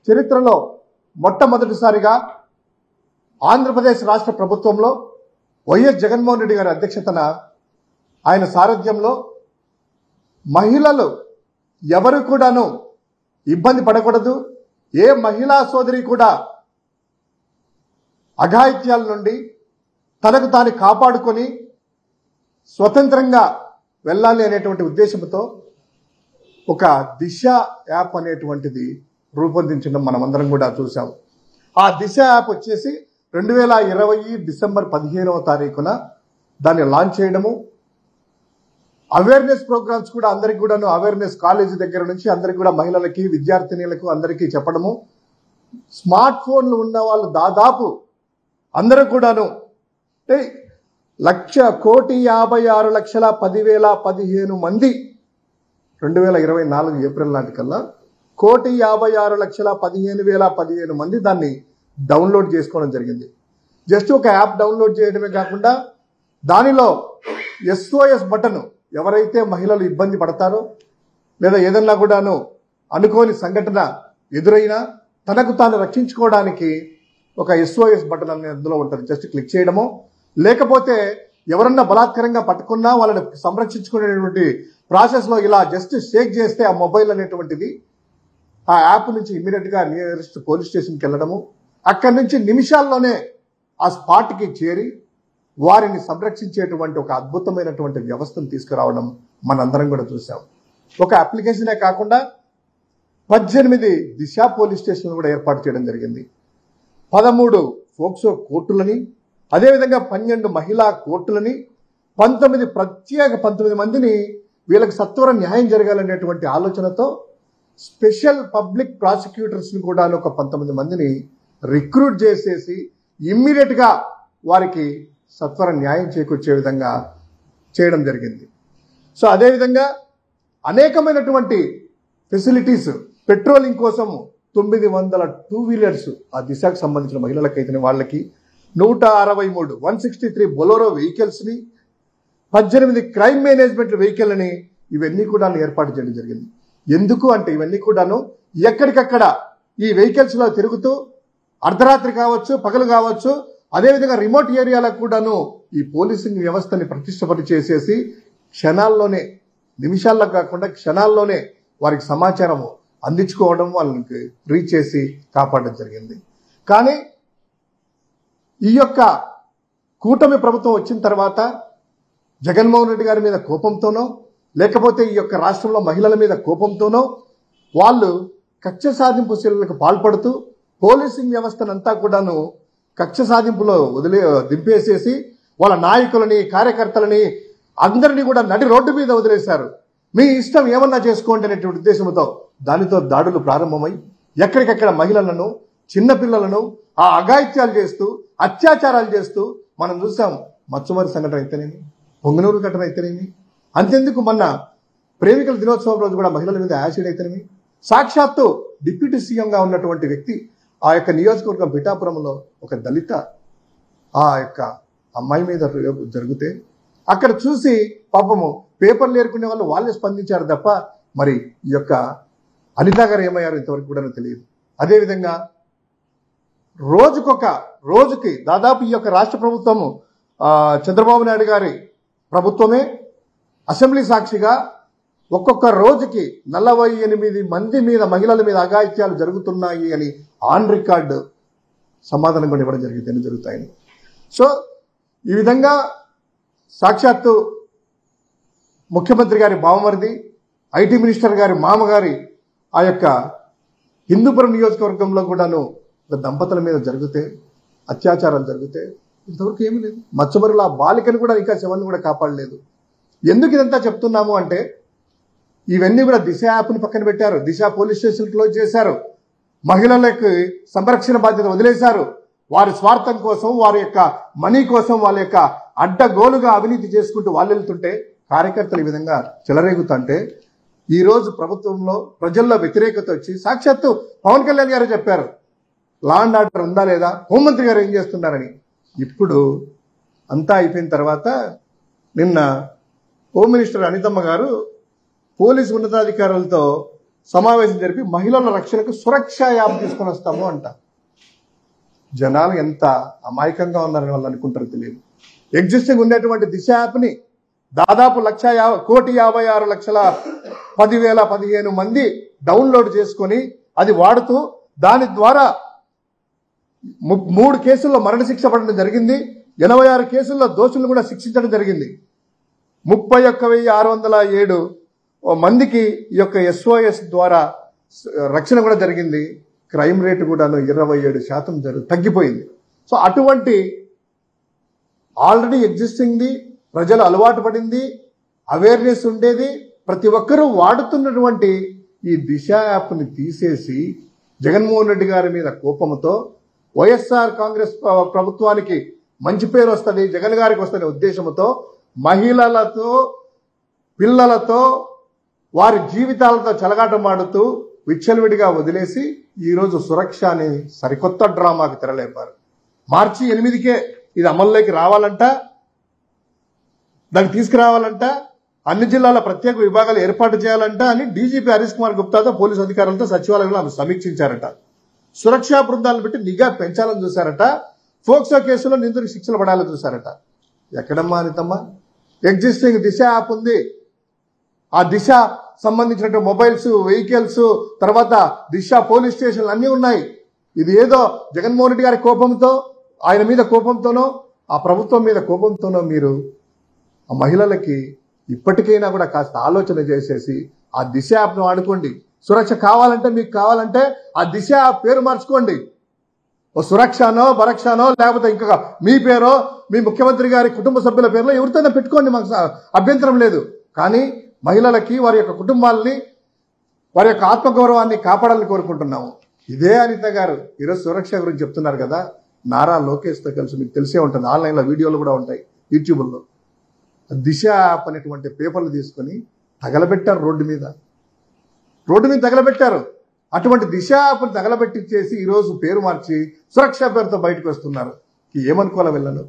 చరిత్రలో మొట్టమొదటిసారిగా ఆంధ్రప్రదేశ్ రాష్ట్ర ప్రభుత్వంలో వైఎస్ జగన్మోహన్ రెడ్డి గారి అధ్యక్షతన ఆయన సారథ్యంలో మహిళలు ఎవరు కూడాను ఇబ్బంది పడకూడదు, ఏ మహిళా సోదరి కూడా అఘాయిత్యాల నుండి తనకు తాను కాపాడుకొని స్వతంత్రంగా వెళ్ళాలి అనేటువంటి ఉద్దేశంతో ఒక దిశ యాప్ అనేటువంటిది రూపొందించడం మనమందరం కూడా చూసాం. ఆ దిశ యాప్ వచ్చేసి 2020 డిసెంబర్ 15వ తారీఖున దాన్ని లాంచ్ చేయడము, అవేర్నెస్ ప్రోగ్రామ్స్ కూడా అందరికి కూడాను అవేర్నెస్ కాలేజీ దగ్గర నుంచి అందరికి కూడా మహిళలకి విద్యార్థినులకు అందరికీ చెప్పడము, స్మార్ట్ ఫోన్లు ఉన్న వాళ్ళు దాదాపు అందరూ కూడాను 1,56,10,015 మంది 2024 ఏప్రిల్ నాటికల్లా 1,56,15,015 మంది దాన్ని డౌన్లోడ్ చేసుకోవడం జరిగింది. జస్ట్ ఒక యాప్ డౌన్లోడ్ చేయడమే కాకుండా దానిలో SOS బటన్, ఎవరైతే మహిళలు ఇబ్బంది పడతారో లేదా ఏదన్నా కూడాను అనుకోని సంఘటన ఎదురైనా తనకు తాను రక్షించుకోవడానికి ఒక SOS బటన్ అనేది అందులో ఉంటుంది. జస్ట్ క్లిక్ చేయడమో లేకపోతే ఎవరన్నా బలాత్కారంగా పట్టుకున్నా వాళ్ళని సంరక్షించుకునేటువంటి ప్రాసెస్లో ఇలా జస్ట్ షేక్ చేస్తే ఆ మొబైల్ అనేటువంటిది ఆ యాప్ నుంచి ఇమ్మీడియట్గా నియరెస్ట్ పోలీస్ స్టేషన్కి వెళ్ళడము, అక్కడి నుంచి నిమిషాల్లోనే ఆ స్పాట్కి చేరి వారిని సంరక్షించేటువంటి ఒక అద్భుతమైనటువంటి వ్యవస్థను తీసుకురావడం మనందరం కూడా చూసాం. ఒక అప్లికేషనే కాకుండా 18 దిశ పోలీస్ స్టేషన్లు కూడా ఏర్పాటు చేయడం జరిగింది. 13 ఫోక్సో కోర్టులని, అదేవిధంగా 12 మహిళా కోర్టులని, 19 మందిని వీళ్ళకి సత్వర న్యాయం జరగాలనేటువంటి ఆలోచనతో స్పెషల్ పబ్లిక్ ప్రాసిక్యూటర్స్ని కూడా ఒక 19 మందిని రిక్రూట్ చేసేసి ఇమ్మీడియట్గా వారికి సత్వర న్యాయం చేకూర్చే విధంగా చేయడం జరిగింది. సో అదేవిధంగా అనేకమైనటువంటి ఫెసిలిటీస్, పెట్రోలింగ్ కోసం 900 టూ వీలర్స్ ఆ దిశకు సంబంధించిన మహిళలకైతే వాళ్ళకి 163 బొలోరో వెహికల్స్ని, 18 క్రైమ్ మేనేజ్మెంట్ వెహికల్ని ఇవన్నీ కూడా ఏర్పాటు చేయడం జరిగింది. ఎందుకు అంటే ఇవన్నీ కూడాను ఎక్కడికక్కడ ఈ వెహికల్స్లో తిరుగుతూ అర్ధరాత్రి కావచ్చు, పగలు కావచ్చు, అదేవిధంగా రిమోట్ ఏరియాలకు కూడాను ఈ పోలీసింగ్ వ్యవస్థని ప్రతిష్టపడి చేసేసి క్షణాల్లోనే, నిమిషాల్లో కాకుండా క్షణాల్లోనే వారికి సమాచారం అందించుకోవడం, వాళ్ళకి రీచ్ చేసి కాపాడడం జరిగింది. కానీ ఈ యొక్క కూటమి ప్రభుత్వం వచ్చిన తర్వాత జగన్మోహన్ రెడ్డి గారి మీద కోపంతోనో లేకపోతే ఈ యొక్క రాష్ట్రంలో మహిళల మీద కోపంతోనో వాళ్ళు కక్ష సాధింపు చర్యలకు పాల్పడుతూ పోలీసింగ్ వ్యవస్థనంతా కూడాను కక్ష సాధింపులో దింపేసేసి వాళ్ళ నాయకులని, కార్యకర్తలని అందరినీ కూడా నడి రోడ్డు మీద వదిలేశారు. మీ ఇష్టం ఏమన్నా చేసుకోండి అనేటువంటి ఉద్దేశంతో దానితో దాడులు ప్రారంభమై ఎక్కడికక్కడ మహిళలను, చిన్నపిల్లలను ఆ అఘాయిత్యాలు చేస్తూ, అత్యాచారాలు చేస్తూ మనం చూసాం. మచ్చుమరి సంఘటన అయితేనేమి, పొంగనూరు ఘటన అయితేనేమి, అంతెందుకు మొన్న ప్రేమికుల దినోత్సవం రోజు కూడా మహిళల మీద యాసిడ్ అయితేనేమి, సాక్షాత్తు డిప్యూటీ సీఎంగా ఉన్నటువంటి వ్యక్తి ఆ యొక్క నియోజకవర్గం పిఠాపురంలో ఒక దళిత ఆ యొక్క అమ్మాయి మీద జరిగితే అక్కడ చూసి పాపము పేపర్లు ఏరుకునే వాళ్ళు వాళ్ళే స్పందించారు తప్ప మరి ఈ యొక్క అనిత గారు ఏమయ్యారు ఇంతవరకు కూడా తెలియదు. అదేవిధంగా రోజుకి దాదాపు ఈ యొక్క రాష్ట్ర ప్రభుత్వము చంద్రబాబు నాయుడు గారి ప్రభుత్వమే అసెంబ్లీ సాక్షిగా ఒక్కొక్క రోజుకి 48 మంది మీద, మహిళల మీద అఘాయిత్యాలు జరుగుతున్నాయి అని ఆన్ రికార్డు సమాధానం కూడా ఇవ్వడం జరిగింది, ఎన్ని జరుగుతాయని. సో ఈ విధంగా సాక్షాత్తు ముఖ్యమంత్రి గారి బావమరిది, ఐటీ మినిస్టర్ గారి మామగారి ఆ యొక్క హిందూపురం నియోజకవర్గంలో కూడాను దంపతుల మీద జరిగితే, అత్యాచారాలు జరిగితే ఇంతవరకు ఏమీ లేదు. మచ్చమరుల బాలికను కూడా ఇంకా శవాన్ని కూడా కాపాడలేదు. ఎందుకు ఇదంతా చెప్తున్నాము అంటే ఇవన్నీ కూడా దిశ యాప్ని పక్కన పెట్టారు, దిశ పోలీస్ స్టేషన్ క్లోజ్ చేశారు, మహిళలకు సంరక్షణ బాధ్యత వదిలేశారు. వారి స్వార్థం కోసం, వారి యొక్క మనీ కోసం, వాళ్ళ యొక్క అడ్డగోలుగా అవినీతి చేసుకుంటూ వాళ్ళు వెళ్తుంటే కార్యకర్తలు ఈ విధంగా చెలరేగుతుంటే ఈరోజు ప్రభుత్వంలో ప్రజల్లో వ్యతిరేకత వచ్చి సాక్షాత్తు పవన్ కళ్యాణ్ గారు చెప్పారు లా అండ్ ఆర్డర్ ఉందా లేదా, హోంమంత్రి గారు ఏం చేస్తున్నారని. ఇప్పుడు అంతా అయిపోయిన తర్వాత నిన్న హోమ్ మినిస్టర్ అనితమ్మ గారు పోలీసు ఉన్నతాధికారులతో సమావేశం జరిపి మహిళల రక్షణకు సురక్ష యాప్ తీసుకొని వస్తాము అంట. జనాలు ఎంత అమాయకంగా ఉన్నారని వాళ్ళు అనుకుంటారో తెలియదు. ఎగ్జిస్టింగ్ ఉన్నటువంటి దిశ యాప్ని దాదాపు 1,56,10,15 మంది డౌన్లోడ్ చేసుకొని అది వాడుతూ దాని ద్వారా 3 కేసుల్లో మరణశిక్ష పడడం జరిగింది. 86 కేసుల్లో దోషులను కూడా శిక్షించడం జరిగింది. 31,607 మందికి ఈ యొక్క SOS ద్వారా రక్షణ కూడా జరిగింది. క్రైమ్ రేటు కూడాను 27% తగ్గిపోయింది. సో అటువంటి ఆల్రెడీ ఎగ్జిస్టింగ్ది, ప్రజలు అలవాటు పడింది, అవేర్నెస్ ఉండేది, ప్రతి ఒక్కరూ వాడుతున్నటువంటి ఈ దిశ యాప్ని తీసేసి జగన్మోహన్ రెడ్డి గారి మీద కోపంతో వైఎస్ఆర్ కాంగ్రెస్ ప్రభుత్వానికి మంచి పేరు వస్తుంది, జగన్ గారికి వస్తుంది ఉద్దేశంతో మహిళలతో, పిల్లలతో, వారి జీవితాలతో చెలగాటమాడుతూ విచ్చలవిడిగా వదిలేసి ఈరోజు సురక్ష అని సరికొత్త డ్రామాకి తెరలేపారు. మార్చి 8కే ఇది అమల్లోకి రావాలంట, దాన్ని తీసుకురావాలంట, అన్ని జిల్లాల ప్రత్యేక విభాగాలు ఏర్పాటు చేయాలంట అని డీజీపీ హరీష్ కుమార్ గుప్తాతో పోలీసు అధికారులతో సచివాలయంలో సమీక్షించారట. సురక్షా బృందాలను పెట్టి నిఘా పెంచాలని చూశారట. ఫోక్సో కేసులో నిందితులకు శిక్షలు పడాలని చూశారట. ఎక్కడమ్మా అనితమ్మా? ఎగ్జిస్టింగ్ దిశ యాప్ ఉంది. ఆ దిశ సంబంధించినటువంటి మొబైల్స్, వెహికల్స్, తర్వాత దిశ పోలీస్ స్టేషన్లు అన్నీ ఉన్నాయి. ఇది ఏదో జగన్మోహన్ రెడ్డి గారి కోపంతో, ఆయన మీద కోపంతోనో, ఆ ప్రభుత్వం మీద కోపంతోనో మీరు ఆ మహిళలకి ఇప్పటికైనా కూడా కాస్త ఆలోచన చేసేసి ఆ దిశ యాప్ను వాడుకోండి. సురక్ష కావాలంటే, మీకు కావాలంటే ఆ దిశ యాప్ పేరు మార్చుకోండి. ఓ సురక్షనో, భరక్షనో, లేకపోతే ఇంకా మీ పేరో, మీ ముఖ్యమంత్రి గారి కుటుంబ సభ్యుల పేరులో ఎవరితోనే పెట్టుకోండి, మాకు అభ్యంతరం లేదు. కానీ మహిళలకి, వారి యొక్క కుటుంబాలని, వారి యొక్క ఆత్మగౌరవాన్ని కాపాడాలని కోరుకుంటున్నాము. ఇదే అనిత గారు ఈరోజు సురక్ష గురించి చెప్తున్నారు కదా. నారా లోకేష్తో కలిసి, మీకు తెలిసే ఉంటుంది, ఆన్లైన్లో వీడియోలు కూడా ఉంటాయి యూట్యూబ్లో. దిశ యాప్ అనేటువంటి పేపర్లు తీసుకొని తగలబెట్టారు, రోడ్డు మీద తగలబెట్టారు. అటువంటి దిశ యాప్ని తగలబెట్టించేసి ఈరోజు పేరు మార్చి సురక్ష పేరుతో బయటకు వస్తున్నారు. ఏమనుకోవాలి వీళ్ళను?